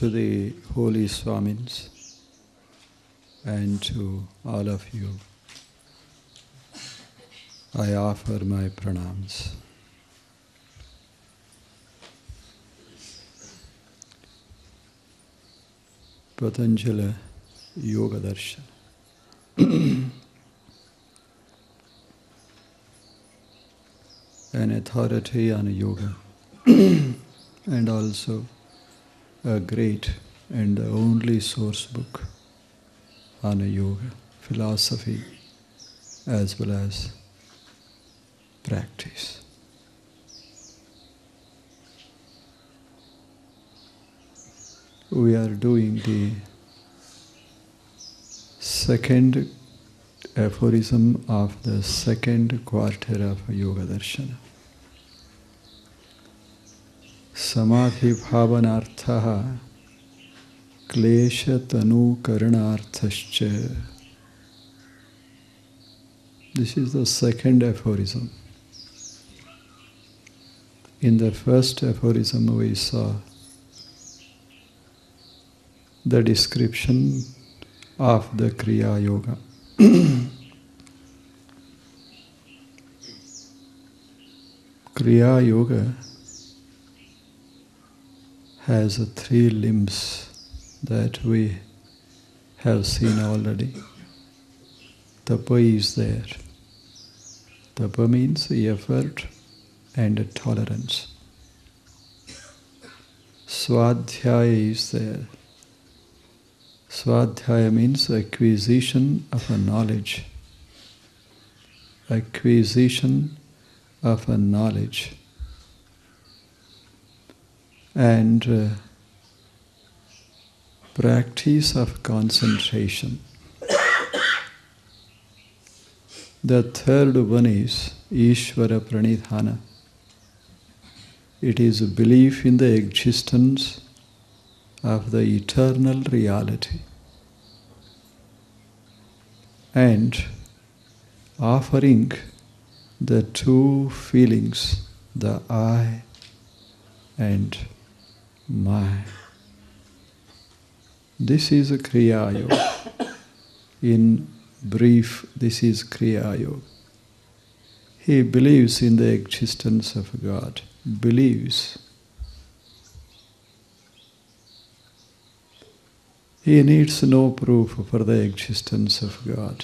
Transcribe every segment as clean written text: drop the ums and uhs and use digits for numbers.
to the holy Swamins and to all of you, I offer my pranams. Patanjali Yoga Darshan. An authority on yoga and also a great and the only source book on yoga, philosophy as well as practice. We are doing the second aphorism of the second quarter of Yoga Darshana. Samadhi bhavanarthaha klesha tanu karanarthascha. This is the second aphorism. In the first aphorism we saw the description of the Kriya Yoga. Kriya Yoga has three limbs that we have seen already. Tapa is there. Tapa means effort and tolerance. Swadhyaya is there. Swadhyaya means acquisition of a knowledge. Acquisition of a knowledge. And practice of concentration. The third one is Ishvara Pranidhana. It is a belief in the existence of the eternal reality and offering the two feelings, the I and my. This is a Kriya Yoga. In brief, this is Kriya Yoga. He believes in the existence of God. Believes. He needs no proof for the existence of God.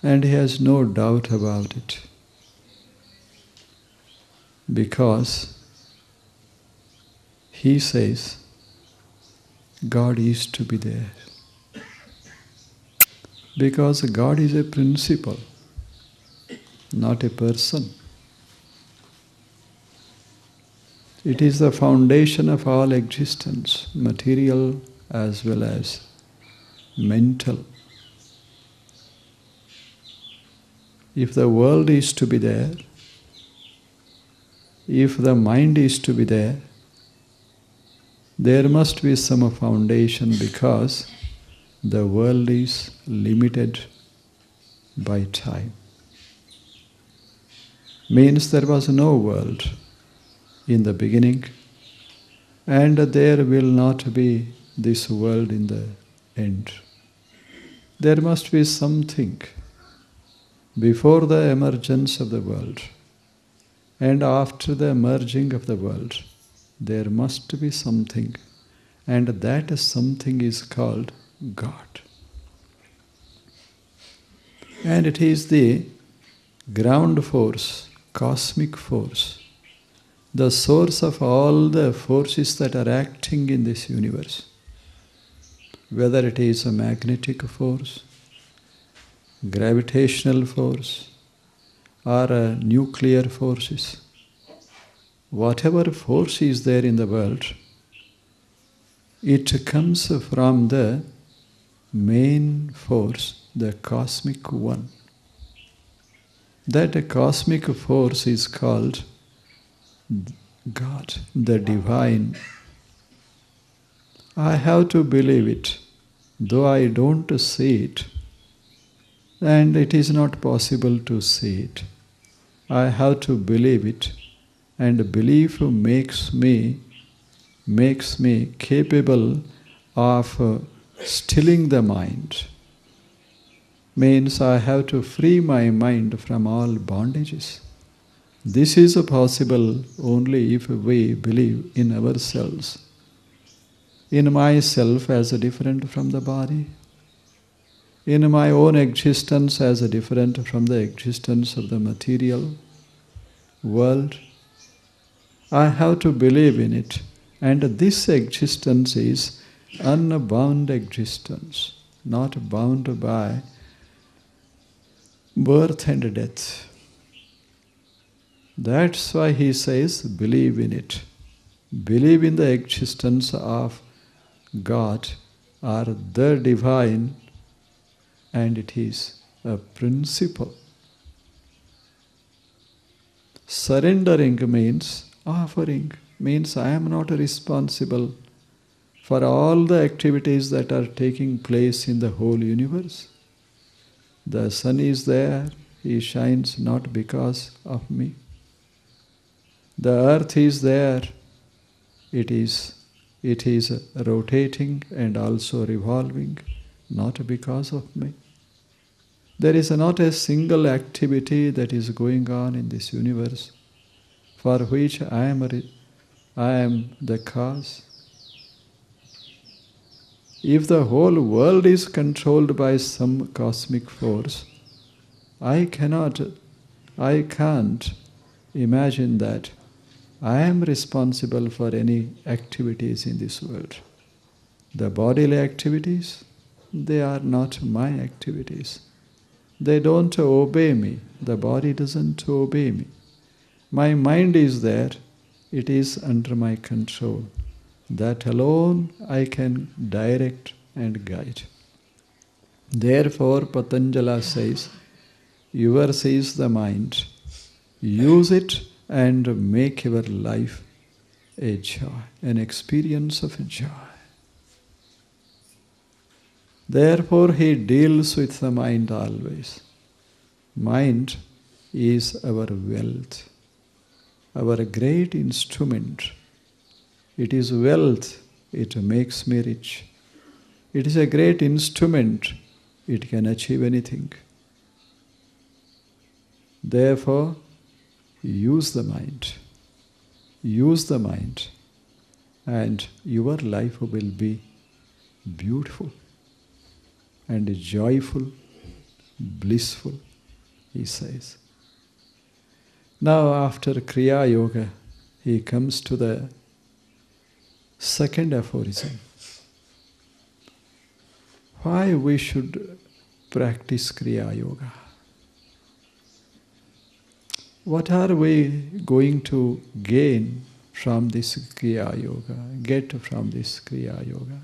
And he has no doubt about it. Because he says, God is to be there. Because God is a principle, not a person. It is the foundation of all existence, material as well as mental. If the world is to be there, if the mind is to be there, there must be some foundation because the world is limited by time. Means there was no world in the beginning, and there will not be this world in the end. There must be something before the emergence of the world, and after the emerging of the world, there must be something, and that something is called God. And it is the ground force, cosmic force, the source of all the forces that are acting in this universe. Whether it is a magnetic force, gravitational force, or a nuclear forces. Whatever force is there in the world, it comes from the main force, the cosmic one. That cosmic force is called God, the divine. I have to believe it, though I don't see it, and it is not possible to see it. I have to believe it, and belief makes me makes me capable of stilling the mind. Means I have to free my mind from all bondages. This is possible only if we believe in ourselves, in myself as different from the body, in my own existence as different from the existence of the material world. I have to believe in it, and this existence is unbound existence, not bound by birth and death. That's why he says, believe in it. Believe in the existence of God or the divine, and it is a principle. Surrendering means offering, means I am not responsible for all the activities that are taking place in the whole universe. The sun is there, he shines not because of me. The earth is there, it is rotating and also revolving, not because of me. There is not a single activity that is going on in this universe for which I am the cause. If the whole world is controlled by some cosmic force, I can't imagine that I am responsible for any activities in this world. The bodily activities, they are not my activities. They don't obey me. The body doesn't obey me. My mind is there. It is under my control. That alone I can direct and guide. Therefore, Patanjala says, yours is the mind. Use it and make your life a joy, an experience of joy. Therefore, he deals with the mind always. Mind is our wealth, our great instrument. It is wealth, it makes me rich. It is a great instrument, it can achieve anything. Therefore, use the mind, and your life will be beautiful and joyful, blissful, he says. Now, after Kriya Yoga, he comes to the second aphorism. Why we should practice Kriya Yoga? What are we going to gain from this Kriya Yoga, get from this Kriya Yoga?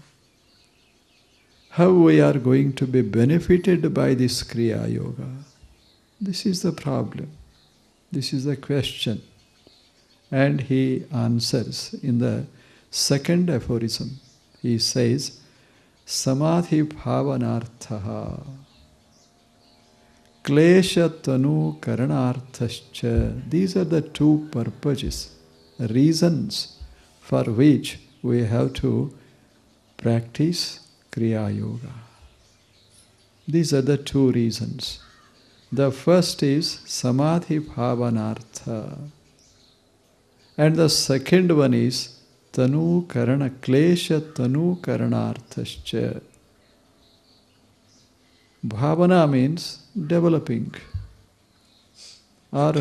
How we are going to be benefited by this Kriya Yoga? This is the problem. This is the question. And he answers in the second aphorism. He says, Samadhi bhavanarthaha klesha tanu karanarthascha. These are the two purposes, reasons for which we have to practice Kriya Yoga. These are the two reasons. The first is Samadhi bhavanartha, and the second one is Tanu karana, klesha tanu karanarthascha. Bhavana means developing or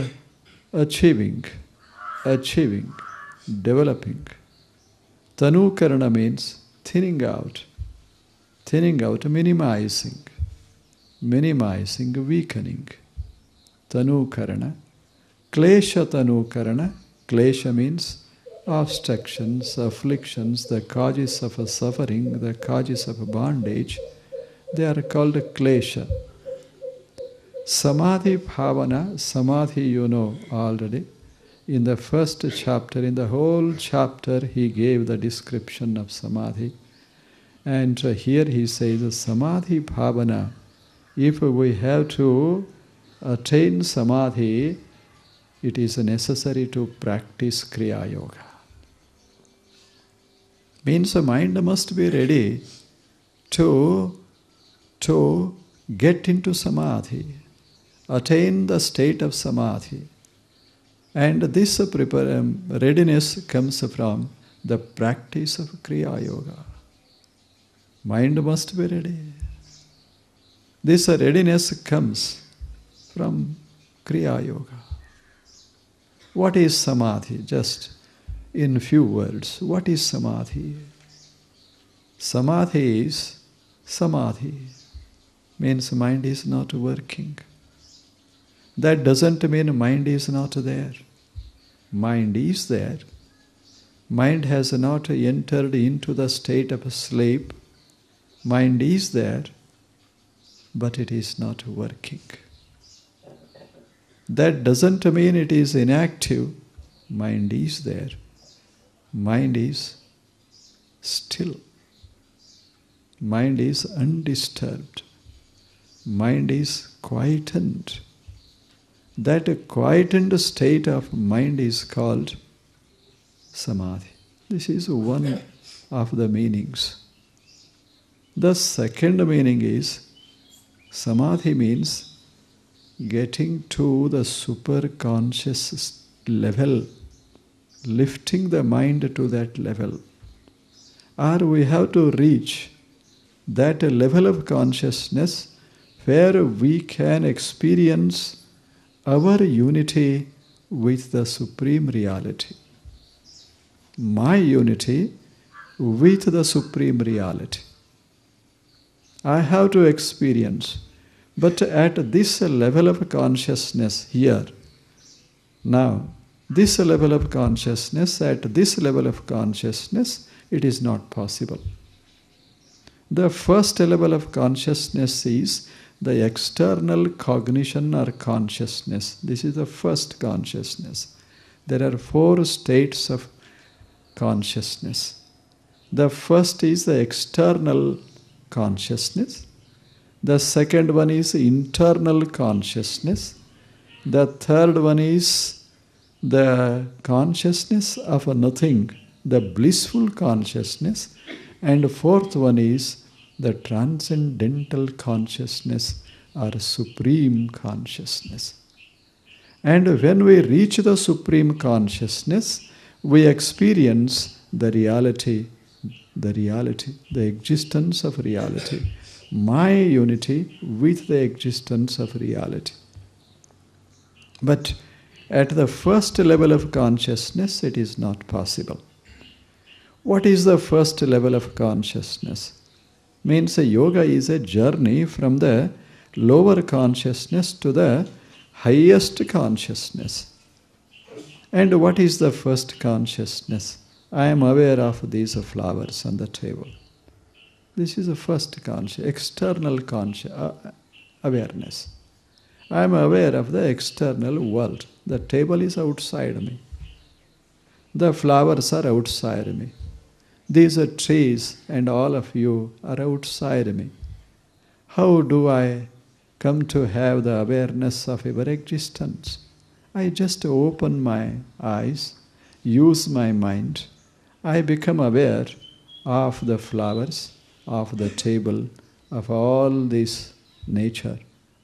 achieving, developing. Tanu karana means thinning out, minimizing, weakening. Tanu karana. Klesha tanu karana. Klesha means obstructions, afflictions, the causes of suffering, the causes of bondage. They are called klesha. Samadhi bhavana, samadhi you know already. In the first chapter, in the whole chapter, he gave the description of samadhi. And here he says, samadhi bhavana, if we have to attain samadhi, it is necessary to practice Kriya Yoga. Means the mind must be ready to get into samadhi, attain the state of samadhi. And this readiness comes from the practice of Kriya Yoga. Mind must be ready. This readiness comes from Kriya Yoga. What is samadhi? Just in few words, what is samadhi? Samadhi is samadhi. Means mind is not working. That doesn't mean mind is not there. Mind is there. Mind has not entered into the state of sleep. Mind is there, but it is not working. That doesn't mean it is inactive. Mind is there. Mind is still. Mind is undisturbed. Mind is quietened. That quietened state of mind is called samadhi. This is one of the meanings. The second meaning is samadhi means getting to the superconscious level, lifting the mind to that level. Or we have to reach that level of consciousness where we can experience our unity with the Supreme Reality. My unity with the Supreme Reality. I have to experience, but at this level of consciousness here, now, this level of consciousness, at this level of consciousness, it is not possible. The first level of consciousness is the external cognition or consciousness. This is the first consciousness. There are 4 states of consciousness. The first is the external consciousness. The second one is internal consciousness. The third one is the consciousness of nothing, the blissful consciousness. And fourth one is the transcendental consciousness or supreme consciousness. And when we reach the supreme consciousness, we experience the reality, the existence of reality, my unity with the existence of reality. But at the first level of consciousness, it is not possible. What is the first level of consciousness? Means yoga is a journey from the lower consciousness to the highest consciousness. And what is the first consciousness? I am aware of these flowers on the table. This is the first external awareness. I am aware of the external world. The table is outside me. The flowers are outside me. These are trees and all of you are outside me. How do I come to have the awareness of your existence? I just open my eyes, use my mind. I become aware of the flowers, of the table, of all this nature.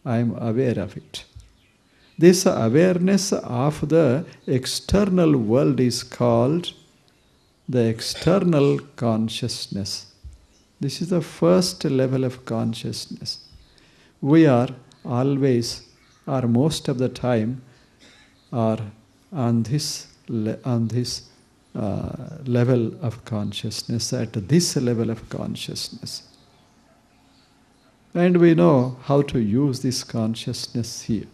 I am aware of it. This awareness of the external world is called the external consciousness. This is the first level of consciousness. We are always, or most of the time, are on this level of consciousness, at this level of consciousness. And we know how to use this consciousness here.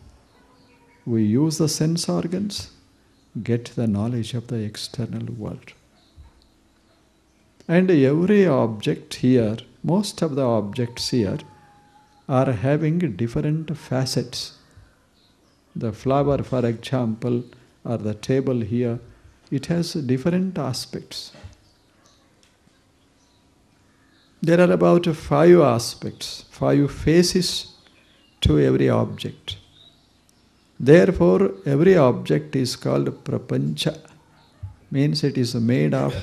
We use the sense organs, get the knowledge of the external world. And every object here, most of the objects here, are having different facets. The flower, for example, or the table here, it has different aspects. There are about 5 aspects, 5 faces to every object. Therefore, every object is called prapancha, means it is made of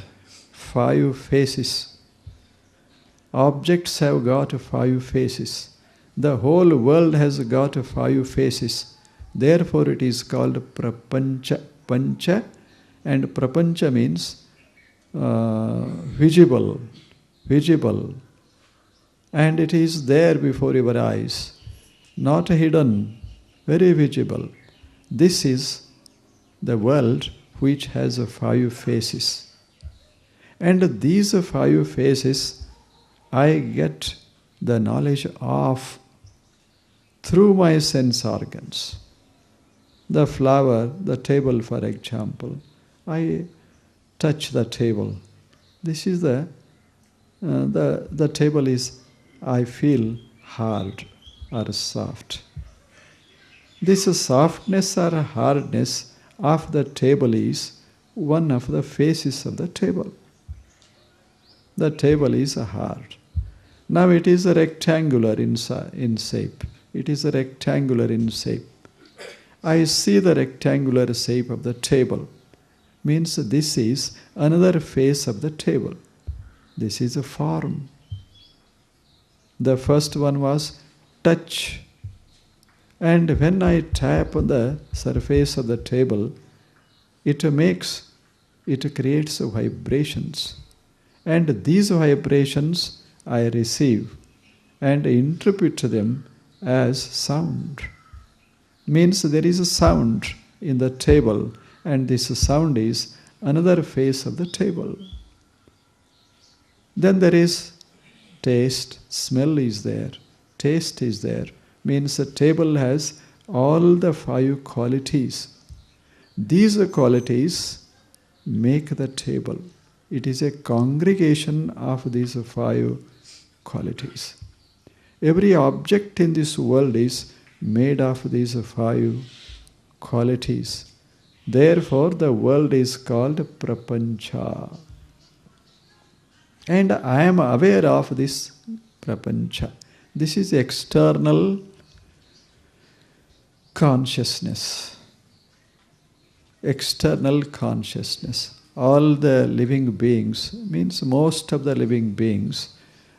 5 faces. Objects have got 5 faces. The whole world has got 5 faces. Therefore it is called prapancha. Pancha, and prapancha means visible. And it is there before your eyes. Not hidden, very visible. This is the world which has 5 faces. And these 5 faces I get the knowledge of through my sense organs. The flower, the table for example, I touch the table. This is the table is, I feel hard or soft. This softness or hardness of the table is one of the faces of the table. The table is hard. Now it is rectangular in shape. It is rectangular in shape. I see the rectangular shape of the table. Means this is another face of the table. This is a form. The first one was touch. And when I tap on the surface of the table, it creates vibrations. And these vibrations I receive and interpret them as sound. Means there is a sound in the table, and this sound is another face of the table. Then there is taste, smell is there, taste is there. Means the table has all the 5 qualities. These qualities make the table. It is a congregation of these 5 qualities. Every object in this world is made of these 5 qualities. Therefore, the world is called prapancha. And I am aware of this prapancha. This is external consciousness. External consciousness. All the living beings, means most of the living beings,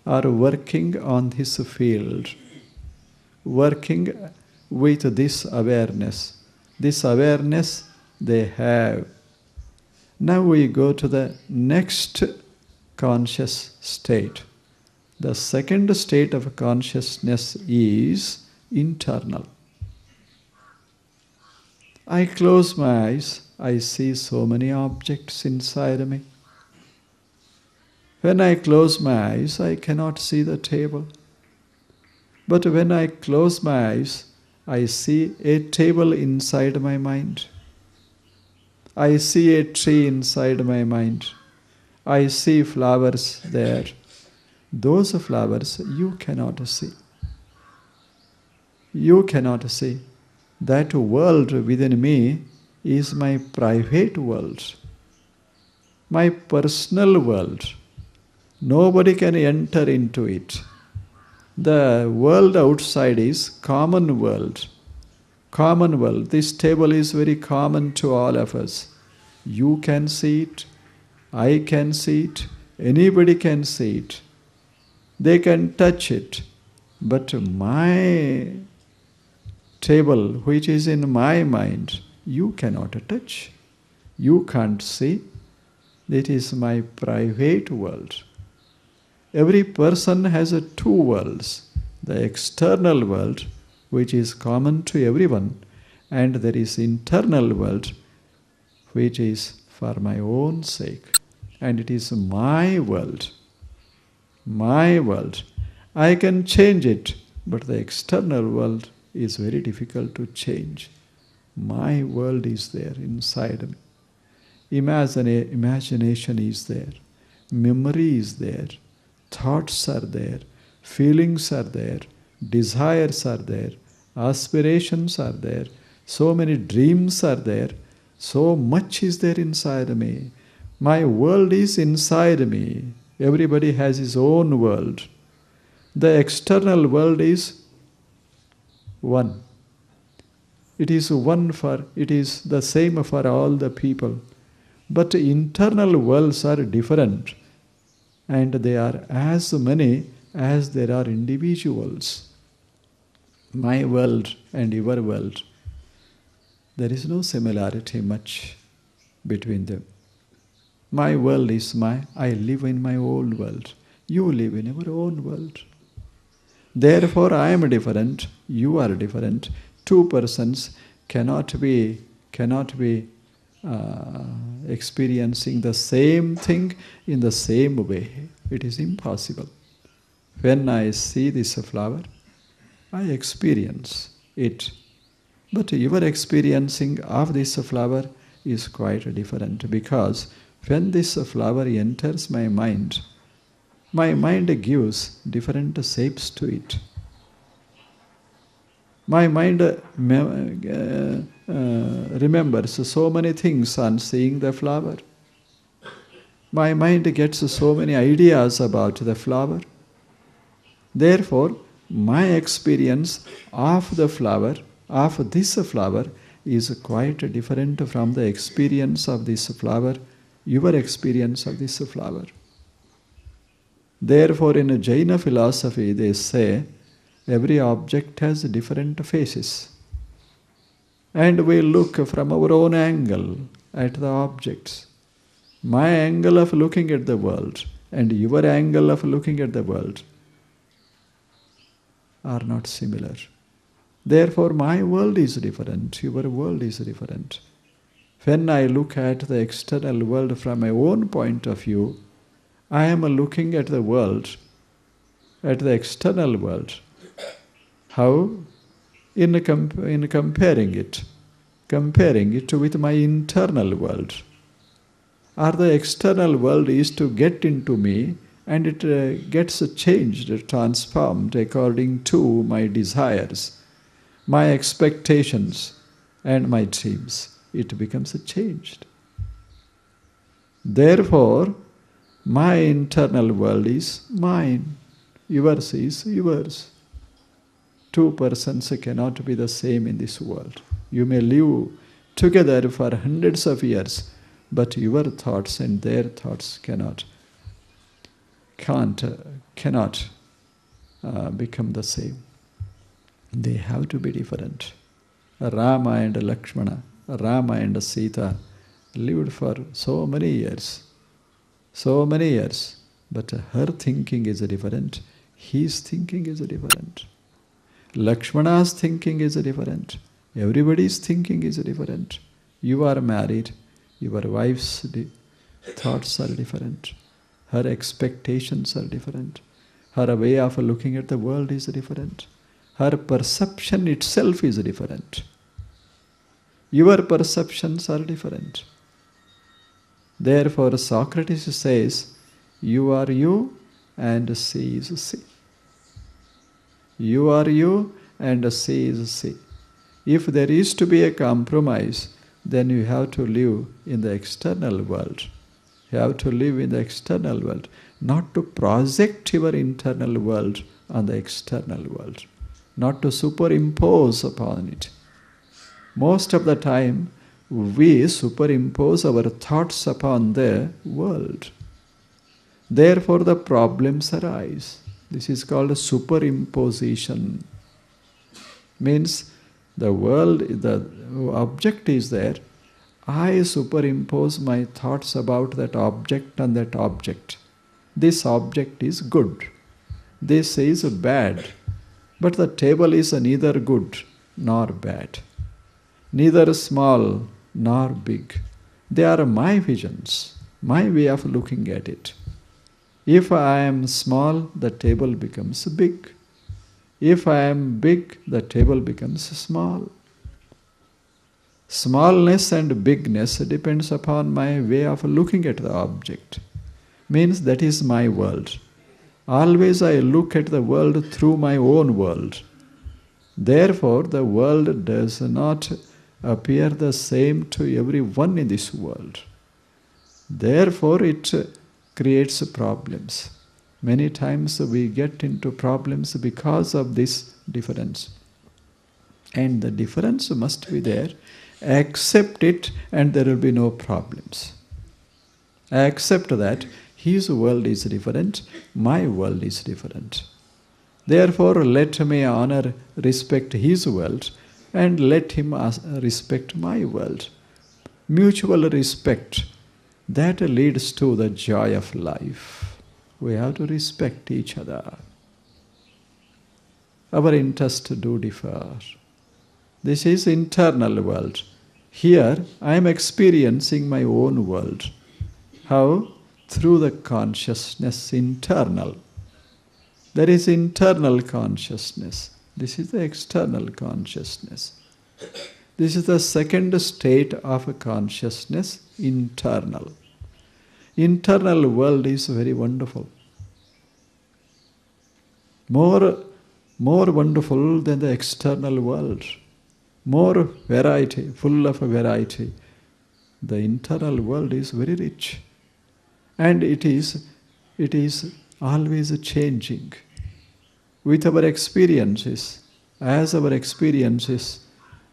are working on this field, working with this awareness. This awareness they have. Now we go to the next conscious state. The second state of consciousness is internal. I close my eyes, I see so many objects inside me. When I close my eyes, I cannot see the table. But when I close my eyes, I see a table inside my mind. I see a tree inside my mind. I see flowers there. Those flowers you cannot see. You cannot see. That world within me is my private world, my personal world. Nobody can enter into it. The world outside is common world. Common world. This table is very common to all of us. You can see it. I can see it. Anybody can see it. They can touch it. But my table, which is in my mind, you cannot touch. You can't see. It is my private world. Every person has 2 worlds. The external world, which is common to everyone, and there is internal world, which is for my own sake. And it is my world. My world. I can change it, but the external world is very difficult to change. My world is there inside me. Imagination is there. Memory is there. Thoughts are there. Feelings are there. Desires are there. Aspirations are there. So many dreams are there. So much is there inside me. My world is inside me. Everybody has his own world. The external world is one. It is the same for all the people. But internal worlds are different. and they are as many as there are individuals. My world and your world, there is no similarity much between them. My world is I live in my own world. You live in your own world. Therefore, I am different, you are different. Two persons cannot be experiencing the same thing in the same way. It is impossible. When I see this flower, I experience it. But your experiencing of this flower is quite different, because when this flower enters my mind gives different shapes to it. My mind remembers so many things on seeing the flower. My mind gets so many ideas about the flower. Therefore, my experience of the flower, of this flower, is quite different from the experience of this flower, your experience of this flower. Therefore, in Jaina philosophy, they say every object has different faces. And we look from our own angle at the objects. My angle of looking at the world and your angle of looking at the world are not similar. Therefore, my world is different, your world is different. When I look at the external world from my own point of view, I am looking at the world, at the external world. How? In comparing it with my internal world. Or the external world is to get into me, and it gets changed, transformed according to my desires, my expectations, and my dreams. It becomes changed. Therefore, my internal world is mine, yours is yours. Two persons cannot be the same in this world. You may live together for hundreds of years, but your thoughts and their thoughts cannot become the same. They have to be different. Rama and Lakshmana, Rama and Sita lived for so many years, but her thinking is different, his thinking is different. Lakshmana's thinking is different. Everybody's thinking is different. You are married, your wife's thoughts are different. Her expectations are different. Her way of looking at the world is different. Her perception itself is different. Your perceptions are different. Therefore, Socrates says, you are you and she is she. You are you and she is she. If there is to be a compromise, then you have to live in the external world. You have to live in the external world, not to project your internal world on the external world, not to superimpose upon it. Most of the time, we superimpose our thoughts upon the world. Therefore, the problems arise. This is called superimposition. Means the world, the object is there. I superimpose my thoughts about that object on that object. This object is good. This is bad. But the table is neither good nor bad, neither small nor big. They are my visions, my way of looking at it. If I am small, the table becomes big. If I am big, the table becomes small. Smallness and bigness depends upon my way of looking at the object. Means that is my world. Always I look at the world through my own world. Therefore, the world does not appear the same to everyone in this world. Therefore, it creates problems. Many times we get into problems because of this difference. And the difference must be there. Accept it and there will be no problems. Accept that His world is different, my world is different. Therefore, let me honor, respect his world, and let him respect my world. Mutual respect, that leads to the joy of life. We have to respect each other. Our interests do differ. This is internal world. Here, I am experiencing my own world. How? Through the consciousness internal. There is internal consciousness. This is the external consciousness. This is the second state of a consciousness, internal. Internal world is very wonderful. More wonderful than the external world. More variety, full of variety. The internal world is very rich. And it is always changing. With our experiences, as our experiences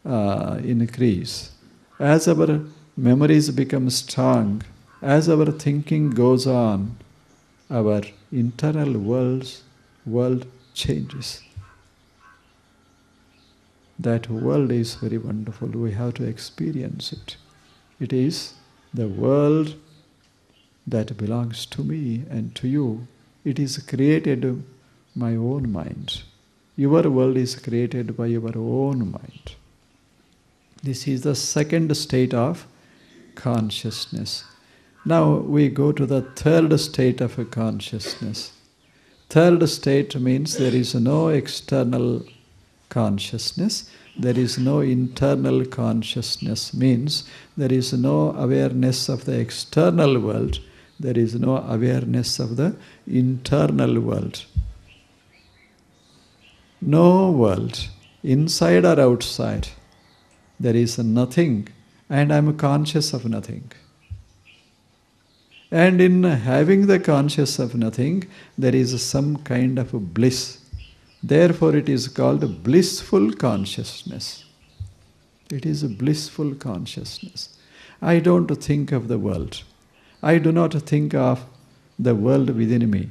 increase, as our memories become strong, as our thinking goes on, our internal world changes. That world is very wonderful. We have to experience it. It is the world that belongs to me and to you. It is created my own mind. Your world is created by your own mind. This is the second state of consciousness. Now we go to the third state of a consciousness. Third state means there is no external consciousness, there is no internal consciousness, means there is no awareness of the external world, there is no awareness of the internal world. No world, inside or outside, there is nothing, and I am conscious of nothing. And in having the conscious of nothing, there is some kind of bliss. Therefore, it is called blissful consciousness. It is a blissful consciousness. I don't think of the world. I do not think of the world within me.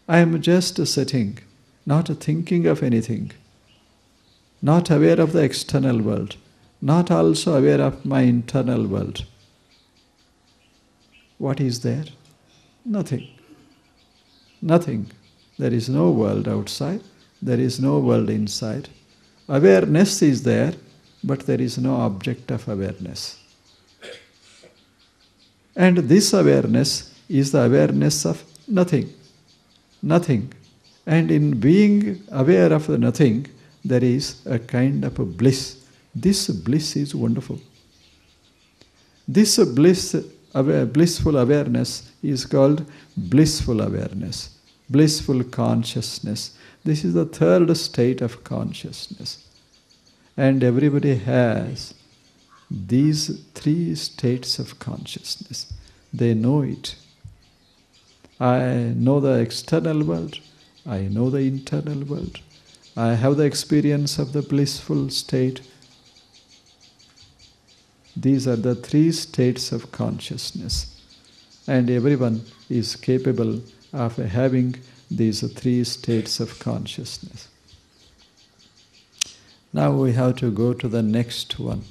I am just sitting, not thinking of anything, not aware of the external world, not also aware of my internal world. What is there? Nothing. Nothing. There is no world outside, there is no world inside. Awareness is there, but there is no object of awareness. And this awareness is the awareness of nothing. Nothing. And in being aware of the nothing, there is a kind of a bliss. This bliss is wonderful. This blissful awareness is called blissful awareness. Blissful consciousness. This is the third state of consciousness. And everybody has these three states of consciousness. They know it. I know the external world. I know the internal world. I have the experience of the blissful state. These are the three states of consciousness. And everyone is capable of having these three states of consciousness. Now we have to go to the next one.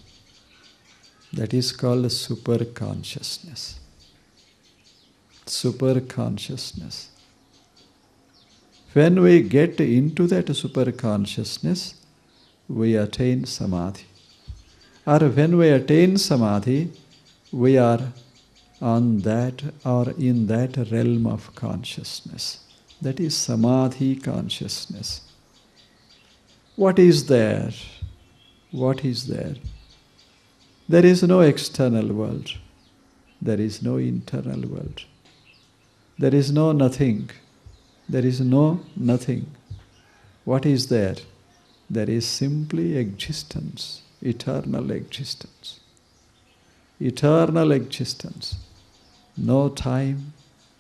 That is called super consciousness. Super consciousness. When we get into that super consciousness, we attain samadhi. Or when we attain samadhi, we are on that or in that realm of consciousness. That is samadhi consciousness. What is there? What is there? There is no external world. There is no internal world. There is no nothing. There is no nothing. What is there? There is simply existence, eternal existence. Eternal existence. No time,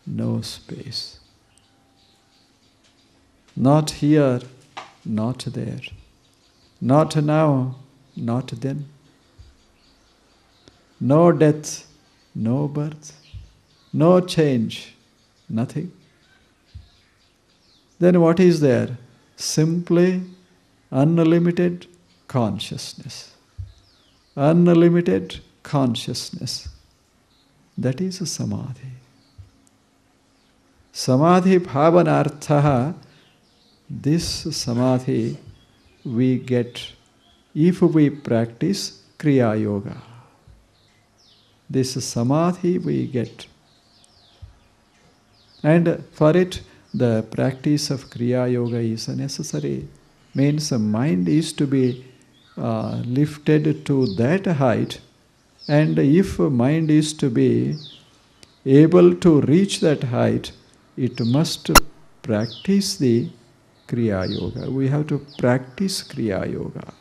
no space. Not here, not there. Not now, not then. No death, no birth, no change, Nothing. Then what is there? Simply unlimited consciousness. Unlimited consciousness. That is samadhi. Samadhi bhavanarthaha. This samadhi we get if we practice Kriya Yoga. This samadhi we get. And for it, the practice of Kriya Yoga is necessary. Means the mind is to be lifted to that height, and if mind is to be able to reach that height, it must practice the Kriya Yoga. We have to practice Kriya Yoga.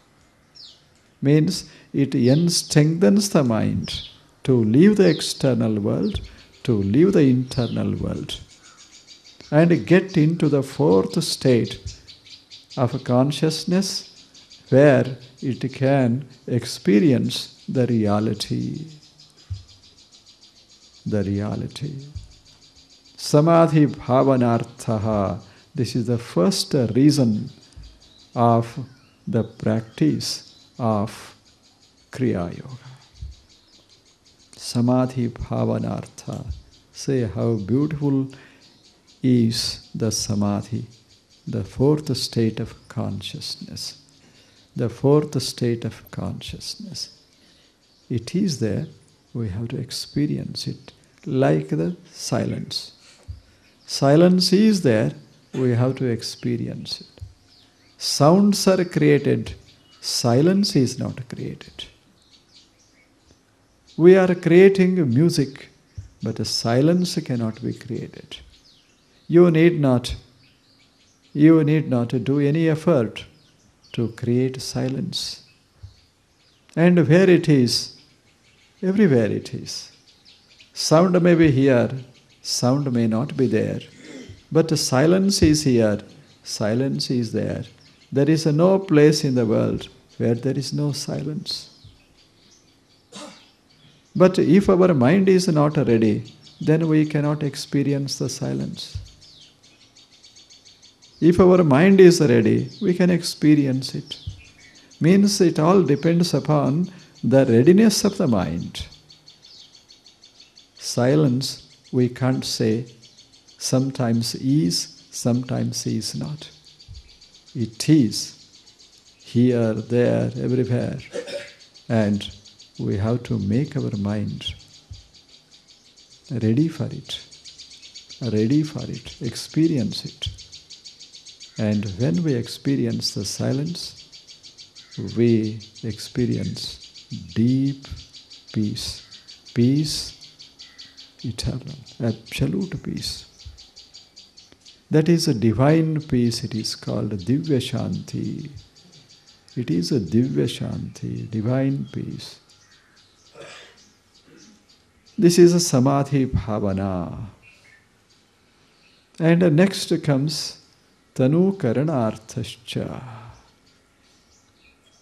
Means it strengthens the mind to leave the external world, to leave the internal world, and get into the fourth state of consciousness where it can experience the reality. The reality. Samadhi bhavanarthaha. This is the first reason of the practice of Kriya Yoga. Samadhi bhavanartha. Say how beautiful is the samadhi, the fourth state of consciousness. The fourth state of consciousness. It is there, we have to experience it, like the silence. Silence is there, we have to experience it. Sounds are created, silence is not created. We are creating music, but silence cannot be created. You need not do any effort to create silence. And where it is, everywhere it is. Sound may be here, sound may not be there. But silence is here, silence is there. There is no place in the world where there is no silence. But if our mind is not ready, then we cannot experience the silence. If our mind is ready, we can experience it. Means it all depends upon the readiness of the mind. Silence, we can't say, sometimes is, sometimes is not. It is here, there, everywhere. And we have to make our mind ready for it, experience it. And when we experience the silence, we experience deep peace, peace eternal, absolute peace. That is a divine peace, it is called Divya Shanti. It is a Divya Shanti, divine peace. This is a Samadhi Bhavana. And next comes Tanu Karanarthascha.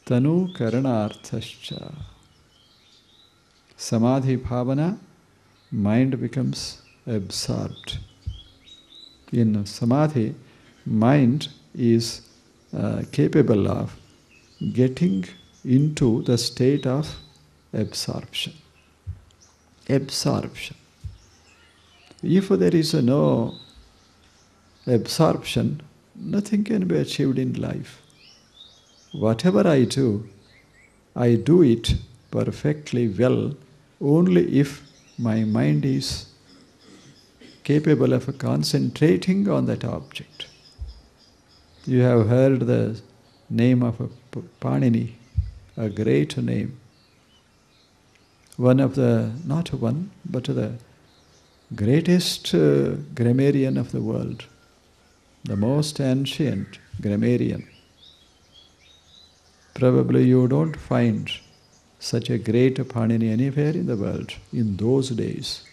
Tanu Karanarthascha. Samadhi Bhavana, mind becomes absorbed. In Samadhi, mind is capable of getting into the state of absorption. Absorption. If there is no absorption, nothing can be achieved in life. Whatever I do it perfectly well only if my mind is capable of concentrating on that object. You have heard the name of Panini, a great name. One of the, not one, but the greatest grammarian of the world, the most ancient grammarian. Probably you don't find such a great Panini anywhere in the world in those days.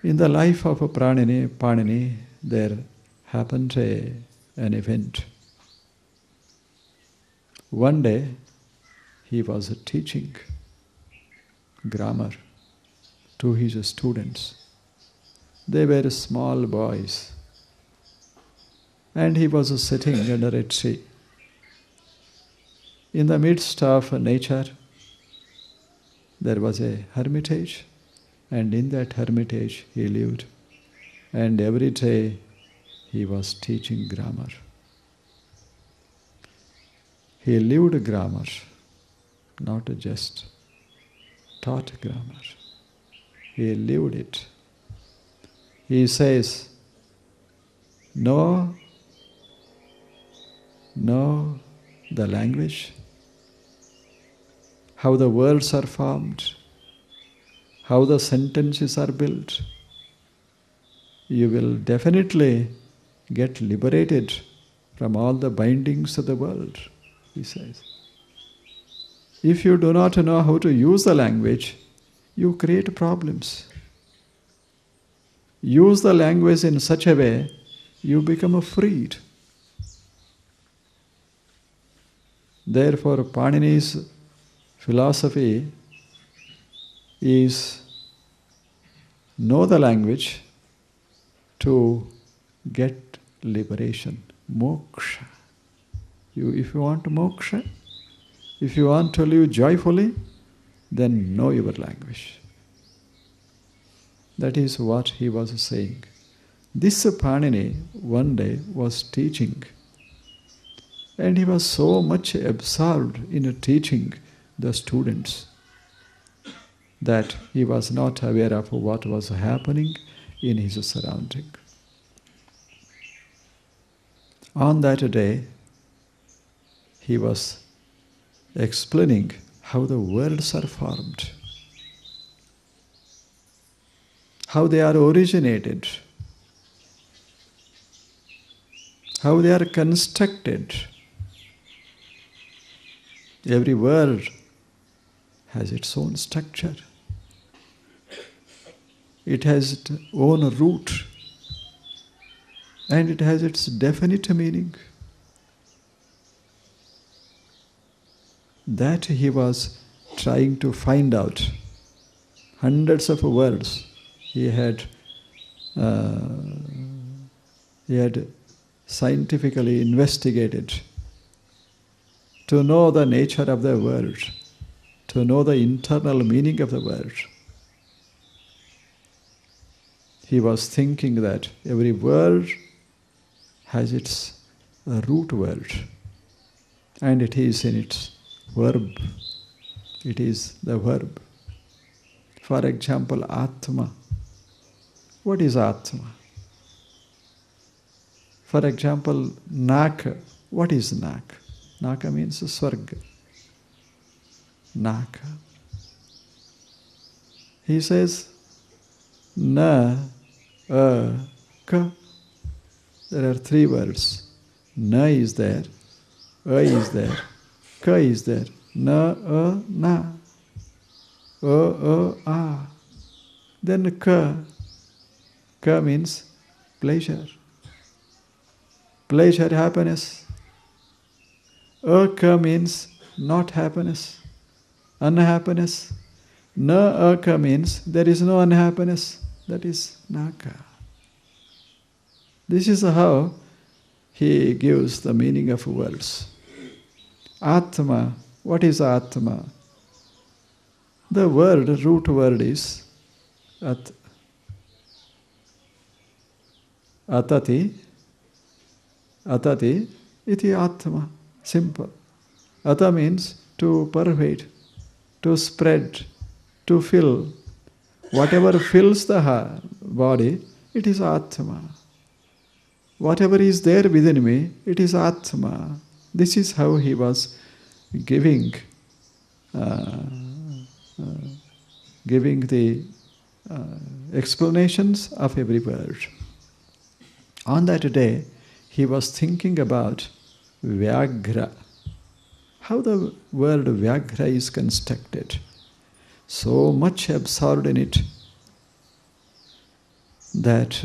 In the life of Panini, there happened an event. One day, he was teaching grammar to his students. They were small boys. And he was sitting under a tree. In the midst of nature, there was a hermitage, and in that hermitage he lived. And every day he was teaching grammar. He lived grammar, not just taught grammar. He lived it. He says, know the language, how the words are formed, how the sentences are built. You will definitely get liberated from all the bindings of the world, he says. If you do not know how to use the language, you create problems. Use the language in such a way, you become freed. Therefore, Panini's philosophy is know the language to get liberation, moksha. If you want moksha, if you want to live joyfully, then know your language. That is what he was saying. This Panini one day was teaching, and he was so much absorbed in teaching the students that he was not aware of what was happening in his surrounding. On that day, he was explaining how the worlds are formed, how they are originated, how they are constructed. Every world has its own structure. It has its own root, and it has its definite meaning. That he was trying to find out. Hundreds of words he had scientifically investigated to know the nature of the world, to know the internal meaning of the world. He was thinking that every word has its root word, and it is in its verb. It is the verb. For example, Atma. What is Atma? For example, Naka. What is Naka? Naka means Swarga. Naka. He says, Na, Ka. There are three words. Na is there, is there, Ka is there. Na, na. A. Then Ka. Ka means pleasure. Pleasure, happiness. Ka means not happiness, unhappiness. Na Ka means there is no unhappiness. That is Naka. This is how he gives the meaning of words. Atma. What is Atma? The word, root word is atati. Atati iti Atma. Simple. Ata means to pervade, to spread, to fill. Whatever fills the body, it is Atma. Whatever is there within me, it is Atma. This is how he was giving the explanations of every word. On that day, he was thinking about Vyagra, how the word Vyagra is constructed. So much absorbed in it that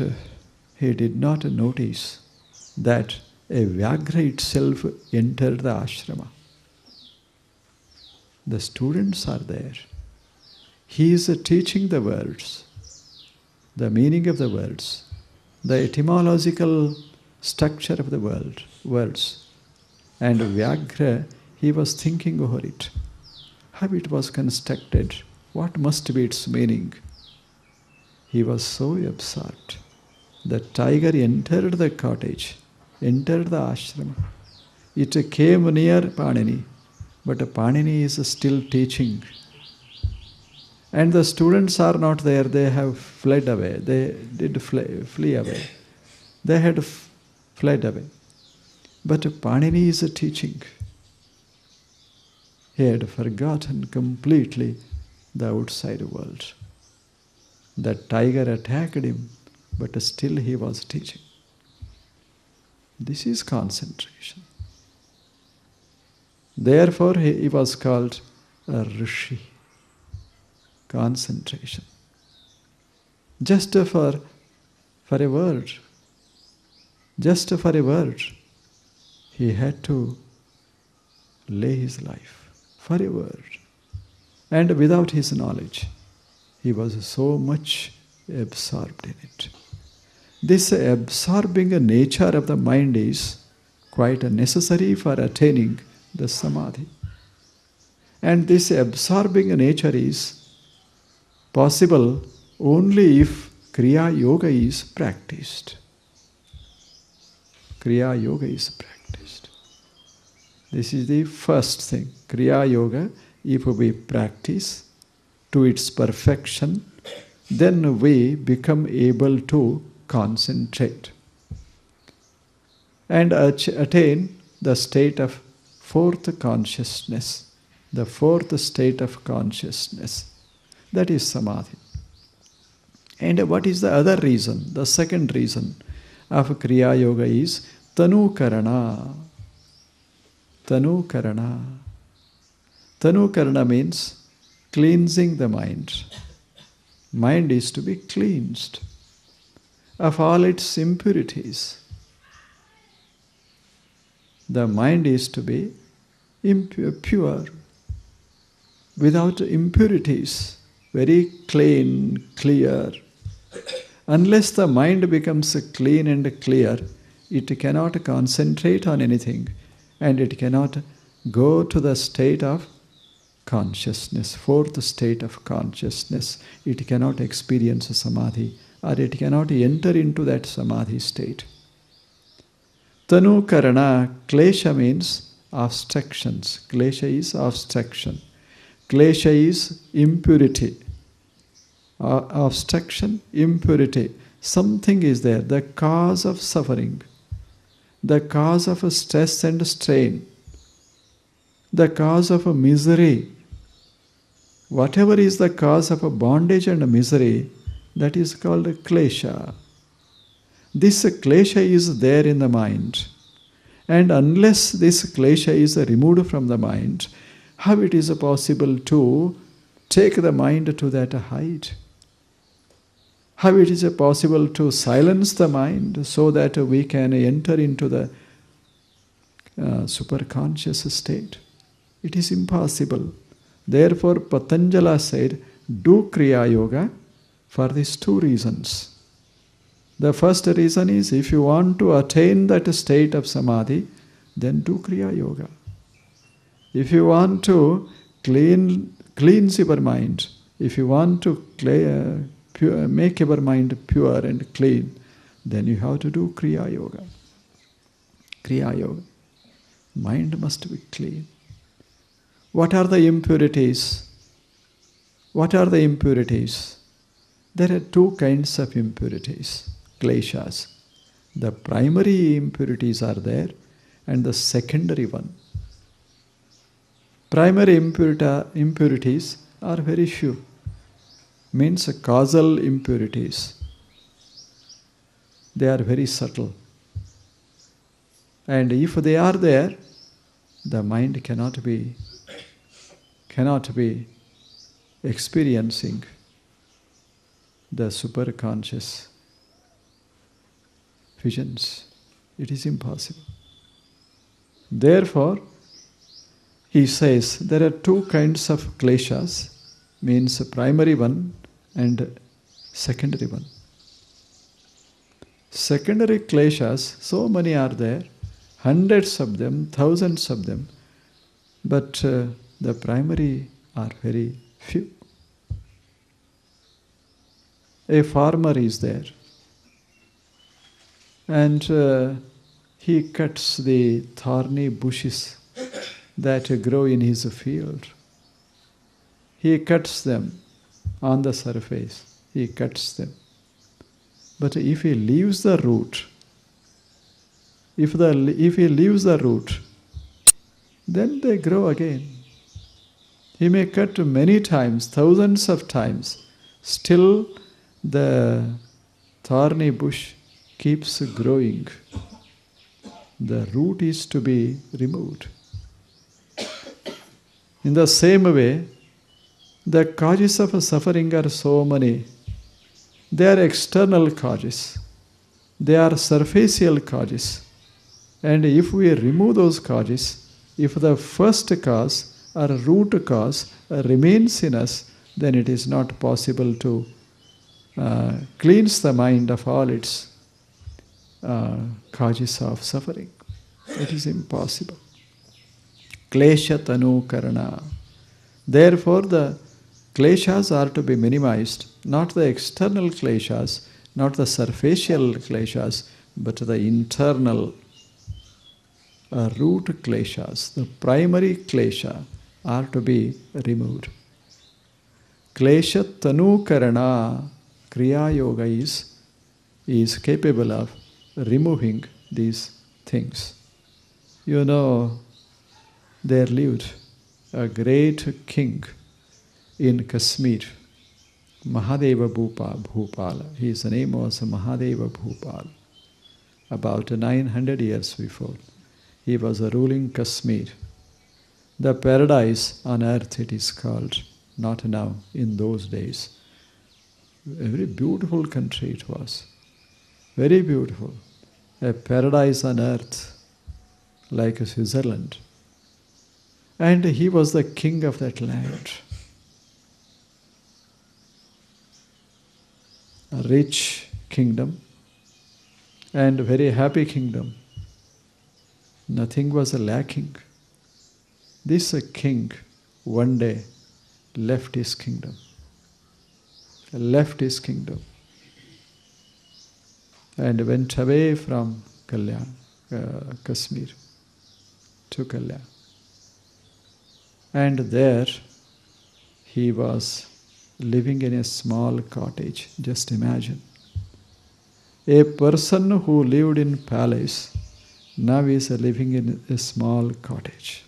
he did not notice that a Vyagra itself entered the ashrama. The students are there. He is teaching the words, the meaning of the words, the etymological structure of the words. And Vyagra, he was thinking over it, how it was constructed, what must be its meaning. He was so absorbed. The tiger entered the cottage, entered the ashram. It came near Panini, but Panini is still teaching. And the students are not there, they have fled away. They did flee away. They had fled away. But Panini is teaching. He had forgotten completely the outside world. The tiger attacked him, but still he was teaching. This is concentration. Therefore, he was called a rishi. Concentration. Just for a word. Just for a word. He had to lay his life for a word. And without his knowledge, he was so much absorbed in it. This absorbing nature of the mind is quite necessary for attaining the samadhi. And this absorbing nature is possible only if Kriya Yoga is practiced. Kriya Yoga is practiced. This is the first thing. Kriya Yoga, if we practice to its perfection, then we become able to concentrate and attain the state of fourth consciousness. The fourth state of consciousness. That is samadhi. And what is the other reason? The second reason of Kriya Yoga is Tanukarana. Tanukarana. Tanukarana means cleansing the mind. Mind is to be cleansed of all its impurities. The mind is to be pure, without impurities, very clean, clear. Unless the mind becomes clean and clear, it cannot concentrate on anything and it cannot go to the state of consciousness, fourth state of consciousness. It cannot experience samadhi or it cannot enter into that samadhi state. Tanu Karana, klesha means obstructions. Klesha is obstruction. Klesha is impurity. Obstruction, impurity. Something is there, the cause of suffering, the cause of stress and strain, the cause of misery. Whatever is the cause of bondage and misery, that is called klesha. This klesha is there in the mind. And unless this klesha is removed from the mind, how it is possible to take the mind to that height? How it is possible to silence the mind so that we can enter into the superconscious state? It is impossible. Therefore, Patanjala said, do Kriya Yoga for these two reasons. The first reason is, if you want to attain that state of samadhi, then do Kriya Yoga. If you want to cleanse your mind, if you want to make your mind pure and clean, then you have to do Kriya Yoga. Kriya Yoga. Mind must be clean. What are the impurities? What are the impurities? There are two kinds of impurities, kleshas. The primary impurities are there and the secondary one. Primary impurities are very few. Means causal impurities. They are very subtle. And if they are there, the mind cannot be experiencing the superconscious visions. It is impossible. Therefore, he says there are two kinds of kleshas. means primary one and secondary one. Secondary kleshas, so many are there, hundreds of them, thousands of them, but the primary are very few. A farmer is there, and he cuts the thorny bushes that grow in his field. He cuts them on the surface. He cuts them. But if he leaves the root, if he leaves the root, then they grow again. He may cut many times, thousands of times, still the thorny bush keeps growing. The root is to be removed. In the same way, the causes of suffering are so many. They are external causes. They are superficial causes. And if we remove those causes, if the first cause or root cause remains in us, then it is not possible to cleanse the mind of all its causes of suffering. It is impossible. Klesha tanu karana. Therefore, the kleshas are to be minimized, not the external kleshas, not the superficial kleshas, but the internal root kleshas, the primary klesha are to be removed. Klesha tanu karana, kriya yoga is capable of removing these things. You know, there lived a great king in Kashmir, Mahadeva Bhupal. His name was Mahadeva Bhupal. About 900 years before, he was ruling Kashmir. The paradise on earth it is called, not now, in those days. A very beautiful country it was. Very beautiful. A paradise on earth, like Switzerland. And he was the king of that land. A rich kingdom and very happy kingdom. Nothing was lacking. This king one day left his kingdom. And went away from Kashmir to Kalyan. And there he was living in a small cottage. Just imagine. A person who lived in palace now is living in a small cottage.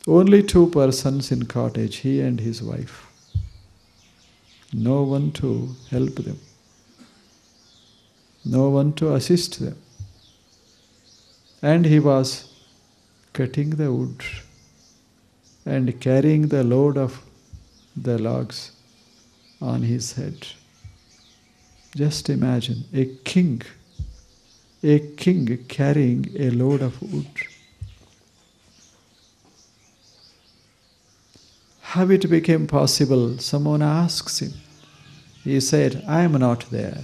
Only 2 persons in cottage, he and his wife. No one to help them. No one to assist them. And he was cutting the wood and carrying the load of the logs on his head. Just imagine a king carrying a load of wood. How it became possible? Someone asks him. He said, I am not there.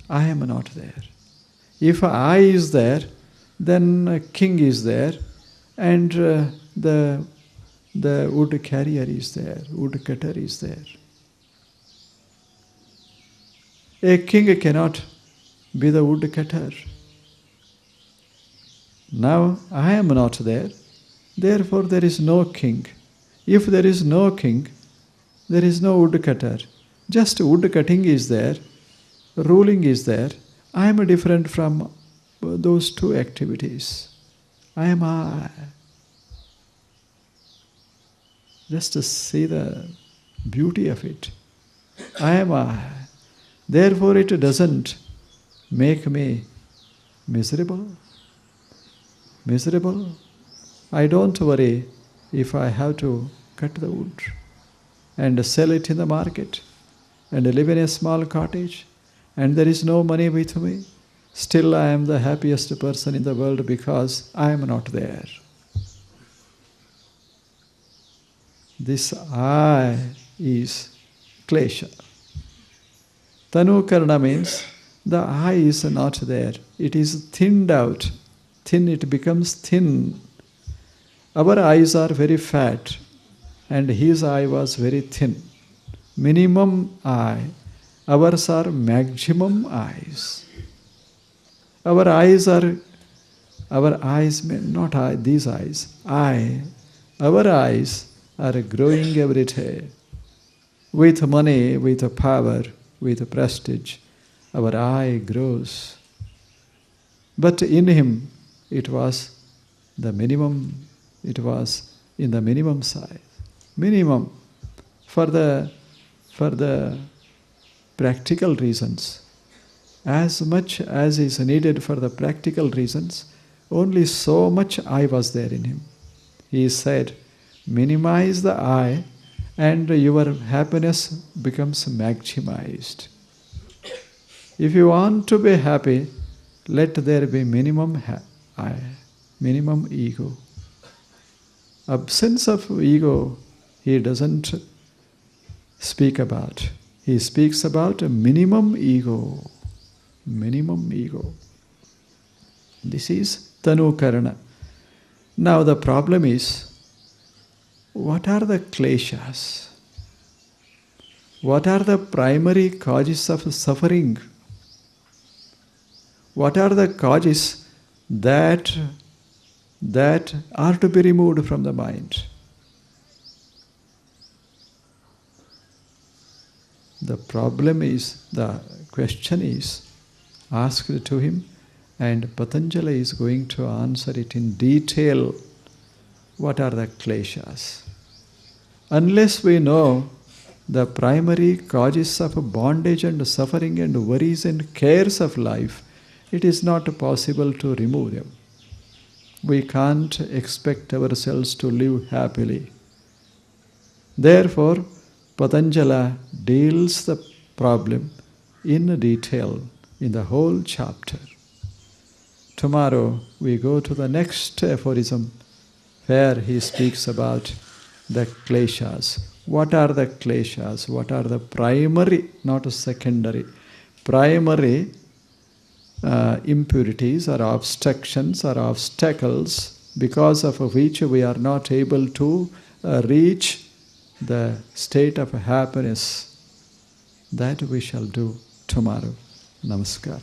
I am not there. If I is there, then a king is there, and the wood carrier is there, wood cutter is there. A king cannot be the wood cutter. Now I am not there, therefore there is no king. If there is no king, there is no wood cutter. Just wood cutting is there, ruling is there. I am different from those 2 activities. I am I. Just to see the beauty of it. I am I. Therefore it doesn't make me miserable. I don't worry if I have to cut the wood and sell it in the market and live in a small cottage and there is no money with me. Still I am the happiest person in the world because I am not there. This I is klesha. Tanu karna means the I is not there. It is thinned out. Thin, it becomes thin. Our eyes are very fat, and his eye was very thin. Minimum eye. Ours are maximum eyes. Our eyes, not eye, these eyes. Our eyes are growing every day. With money, with power, with prestige, our eye grows. But in him, it was the minimum, it was in the minimum size. Minimum for the practical reasons. As much as is needed for the practical reasons, only so much I was there in him. He said, minimize the I and your happiness becomes maximized. If you want to be happy, let there be minimum I, minimum ego. Absence of ego, he doesn't speak about. He speaks about a minimum ego. Minimum ego. This is Tanu Karana. Now the problem is, what are the kleshas? What are the primary causes of suffering? What are the causes that are to be removed from the mind? The problem is, the question is asked to him, and Patanjali is going to answer it in detail. What are the kleshas? Unless we know the primary causes of bondage and suffering and worries and cares of life, it is not possible to remove them. We can't expect ourselves to live happily. Therefore, Patanjali deals the problem in detail in the whole chapter. Tomorrow we go to the next aphorism where he speaks about the kleshas. What are the kleshas? What are the primary, not secondary, primary impurities or obstructions or obstacles because of which we are not able to reach the state of happiness? That we shall do tomorrow. Namaskar.